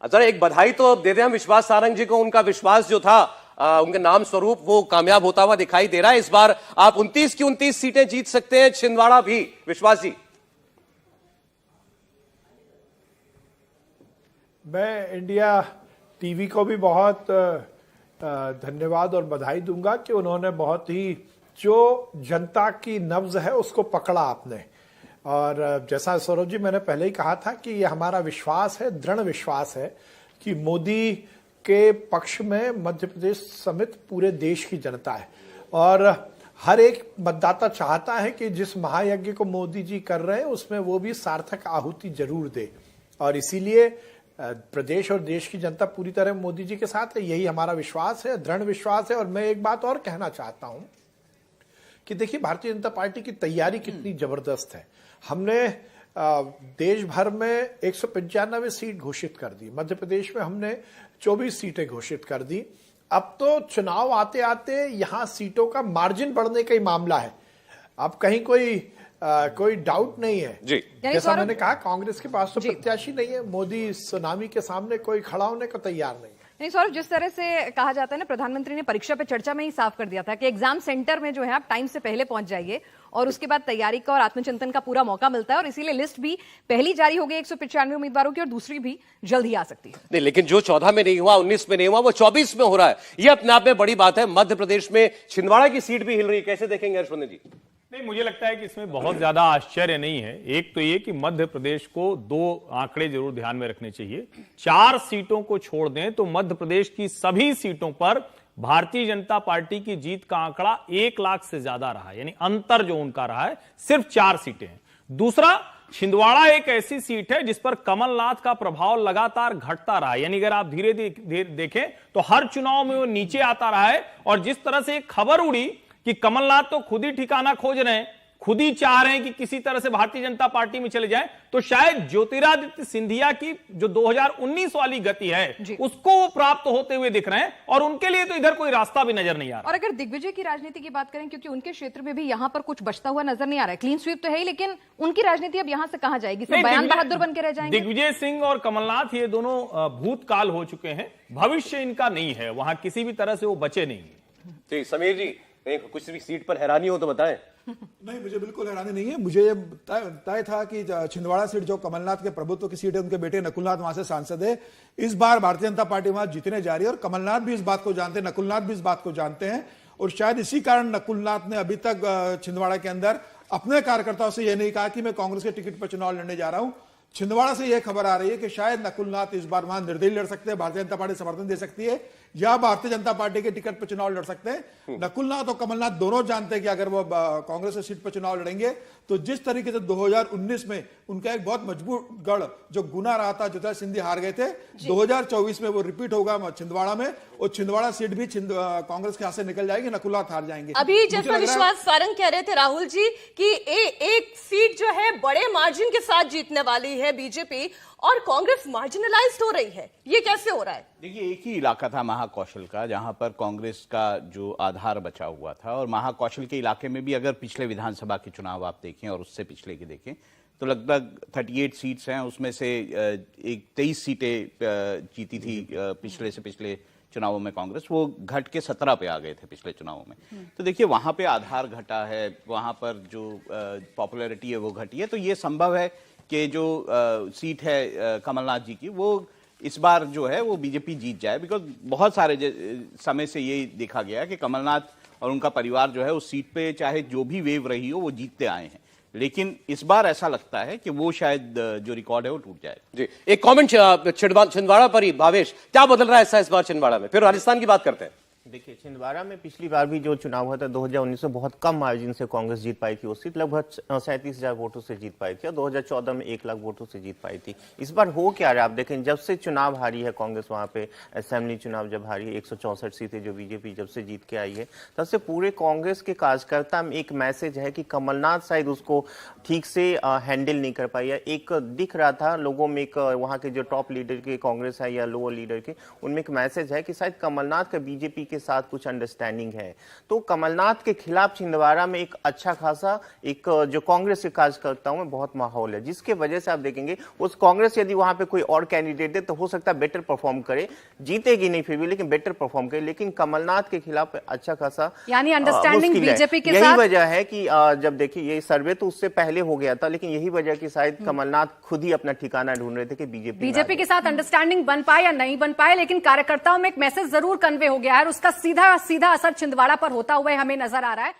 जरा एक बधाई तो दे दें हम विश्वास सारंग जी को, उनका विश्वास जो था उनके नाम स्वरूप वो कामयाब होता हुआ दिखाई दे रहा है। इस बार आप 29 की 29 सीटें जीत सकते हैं, छिंदवाड़ा भी। विश्वास जी, मैं इंडिया टीवी को भी बहुत धन्यवाद और बधाई दूंगा कि उन्होंने बहुत ही जो जनता की नब्ज है उसको पकड़ा आपने। और जैसा सौरभ जी मैंने पहले ही कहा था कि ये हमारा विश्वास है, दृढ़ विश्वास है कि मोदी के पक्ष में मध्य प्रदेश समेत पूरे देश की जनता है। और हर एक मतदाता चाहता है कि जिस महायज्ञ को मोदी जी कर रहे हैं उसमें वो भी सार्थक आहुति जरूर दे। और इसीलिए प्रदेश और देश की जनता पूरी तरह मोदी जी के साथ है, यही हमारा विश्वास है, दृढ़ विश्वास है। और मैं एक बात और कहना चाहता हूं कि देखिए भारतीय जनता पार्टी की तैयारी कितनी जबरदस्त है। हमने देश भर में 195 सीट घोषित कर दी, मध्य प्रदेश में हमने 24 सीटें घोषित कर दी। अब तो चुनाव आते आते यहां सीटों का मार्जिन बढ़ने का ही मामला है। अब कहीं कोई डाउट नहीं है जी। जैसा मैंने कहा कांग्रेस के पास तो प्रत्याशी नहीं है, मोदी सुनामी के सामने कोई खड़ा होने को तैयार नहीं है। नहीं सौरभ, जिस तरह से कहा जाता है ना, प्रधानमंत्री ने परीक्षा पे चर्चा में ही साफ कर दिया था कि एग्जाम सेंटर में जो है आप टाइम से पहले पहुंच जाइए और उसके बाद तैयारी का और आत्मचिंतन का पूरा मौका मिलता है। और इसीलिए लिस्ट भी पहली जारी हो गई 195 उम्मीदवारों की और दूसरी भी जल्द ही आ सकती है। नहीं, लेकिन जो 14 में नहीं हुआ, 19 में नहीं हुआ, वो 24 में हो रहा है। यह अपने आप में बड़ी बात है। मध्य प्रदेश में छिंदवाड़ा की सीट भी हिल रही है, कैसे देखेंगे हर्षवर्धन जी? नहीं, मुझे लगता है कि इसमें बहुत ज्यादा आश्चर्य नहीं है। एक तो ये कि मध्य प्रदेश को 2 आंकड़े जरूर ध्यान में रखने चाहिए। 4 सीटों को छोड़ दें तो मध्य प्रदेश की सभी सीटों पर भारतीय जनता पार्टी की जीत का आंकड़ा 1 लाख से ज्यादा रहा है, यानी अंतर जो उनका रहा है सिर्फ 4 सीटें हैं। दूसरा, छिंदवाड़ा एक ऐसी सीट है जिस पर कमलनाथ का प्रभाव लगातार घटता रहा है, यानी अगर आप धीरे धीरे देखें तो हर चुनाव में वो नीचे आता रहा है। और जिस तरह से एक खबर उड़ी कि कमलनाथ तो खुद ही ठिकाना खोज रहे हैं, खुद ही चाह रहे हैं कि किसी तरह से भारतीय जनता पार्टी में चले जाएं, तो शायद ज्योतिरादित्य सिंधिया की जो 2019 वाली गति है उसको वो प्राप्त होते हुए दिख रहे हैं। और उनके लिए तो इधर कोई रास्ता भी नजर नहीं आ रहा। और अगर दिग्विजय की राजनीति की बात करें, क्योंकि उनके क्षेत्र में भी यहां पर कुछ बचता हुआ नजर नहीं आ रहा है, क्लीन स्वीप तो है ही, लेकिन उनकी राजनीति अब यहां से कहां जाएगी? सब बयान बहादुर बन के रह जाएंगे। दिग्विजय सिंह और कमलनाथ ये दोनों भूतकाल हो चुके हैं, भविष्य इनका नहीं है, वहां किसी भी तरह से वो बचे नहीं है। जी, समीर जी, कुछ भी सीट पर हैरानी हो तो बताएं। नहीं, मुझे बिल्कुल हैरानी नहीं है। मुझे ये तय था कि छिंदवाड़ा सीट जो कमलनाथ के प्रभुत्व की सीट है, उनके बेटे नकुलनाथ वहां से सांसद है। इस बार भारतीय जनता पार्टी वहां जीतने जा रही है और कमलनाथ भी इस बात को जानते हैं, नकुलनाथ भी इस बात को जानते हैं। और शायद इसी कारण नकुलनाथ ने अभी तक छिंदवाड़ा के अंदर अपने कार्यकर्ताओं से यह नहीं कहा कि मैं कांग्रेस के टिकट पर चुनाव लड़ने जा रहा हूं। छिंदवाड़ा से यह खबर आ रही है कि शायद नकुलनाथ इस बार वहां निर्दलीय लड़ सकते हैं, भारतीय जनता पार्टी समर्थन दे सकती है, या भारतीय जनता पार्टी के टिकट पर चुनाव लड़ सकते हैं। नकुलनाथ और कमलनाथ दोनों जानते हैं कि अगर वो कांग्रेस की सीट पर चुनाव लड़ेंगे तो जिस तरीके से 2019 में उनका एक बहुत मजबूत गढ़ जो गुना रहा था, ज्योतिरादित्य सिंधिया हार गए थे, 2024 में वो रिपीट होगा छिंदवाड़ा में, और छिंदवाड़ा सीट भी कांग्रेस के हाथ से निकल जाएगी, नकुलनाथ हार जाएंगे। अभी जैसा विश्वास सारंग कह रहे थे राहुल जी कि एक सीट जो है बड़े मार्जिन के साथ जीतने वाली है बीजेपी और कांग्रेस मार्जिनलाइज्ड हो रही है, ये कैसे हो रहा है? देखिए, एक ही इलाका था महाकौशल का जहां पर कांग्रेस का जो आधार बचा हुआ था, और महाकौशल के इलाके में भी अगर पिछले विधानसभा के चुनाव आप देखें और उससे पिछले के देखें तो लगभग 38 सीट्स हैं, उसमें से 23 सीटें जीती थी पिछले से पिछले चुनावों में कांग्रेस, वो घट के 17 पे आ गए थे पिछले चुनावों में। तो देखिए, वहां पे आधार घटा है, वहां पर जो पॉपुलैरिटी है वो घटी है। तो ये संभव है कि जो सीट है कमलनाथ जी की, वो इस बार जो है वो बीजेपी जीत जाए, बिकॉज बहुत सारे समय से ये देखा गया है कि कमलनाथ और उनका परिवार जो है उस सीट पे चाहे जो भी वेव रही हो वो जीतते आए हैं, लेकिन इस बार ऐसा लगता है कि वो शायद जो रिकॉर्ड है वो टूट जाए। जी, एक कमेंट छिंदवाड़ा पर ही, भावेश, क्या बदल रहा है ऐसा इस बार छिंदवाड़ा में? फिर राजस्थान की बात करते हैं। देखिए, छिंदवाड़ा में पिछली बार भी जो चुनाव हुआ था 2019 में बहुत कम मार्जिन से कांग्रेस जीत पाई थी, वो सीट लगभग 37,000 वोटों से जीत पाई थी और 2014 में 1 लाख वोटों से जीत पाई थी। इस बार हो क्या रहा है आप देखें, जब से चुनाव हारी है कांग्रेस, वहां पे असेंबली चुनाव जब हारी है, 164 सीटें जो बीजेपी जब से जीत के आई है, तब से पूरे कांग्रेस के कार्यकर्ता में एक मैसेज है कि कमलनाथ शायद उसको ठीक से हैंडल नहीं कर पाई है। एक दिख रहा था लोगों में, एक वहां के जो टॉप लीडर के कांग्रेस है या लोअर लीडर के, उनमें एक मैसेज है कि शायद कमलनाथ का बीजेपी के साथ कुछ अंडरस्टैंडिंग है। तो कमलनाथ के खिलाफ छिंदवाड़ा में एक अच्छा खासा एक जो कांग्रेस के कार्यकर्ताओं में बहुत माहौल है, जिसके वजह से आप देखेंगे उस कांग्रेस यदि वहां पे कोई और कैंडिडेट दे तो हो सकता है बेटर परफॉर्म करे, जीतेगी नहीं फिर भी लेकिन बेटर परफॉर्म करे, लेकिन कमलनाथ के खिलाफ अच्छा खासा यानी अंडरस्टैंडिंग बीजेपी के साथ। यही वजह है कि जब देखिए ये सर्वे तो उससे पहले हो गया था, लेकिन यही वजह कि शायद कमलनाथ खुद ही अपना ठिकाना ढूंढ रहे थे कि बीजेपी के साथ अंडरस्टैंडिंग बन पाए या नहीं बन पाए, लेकिन कार्यकर्ताओं में एक मैसेज जरूर कन्वे हो गया है और उसका सीधा सीधा असर छिंदवाड़ा पर होता हुआ हमें नजर आ रहा है।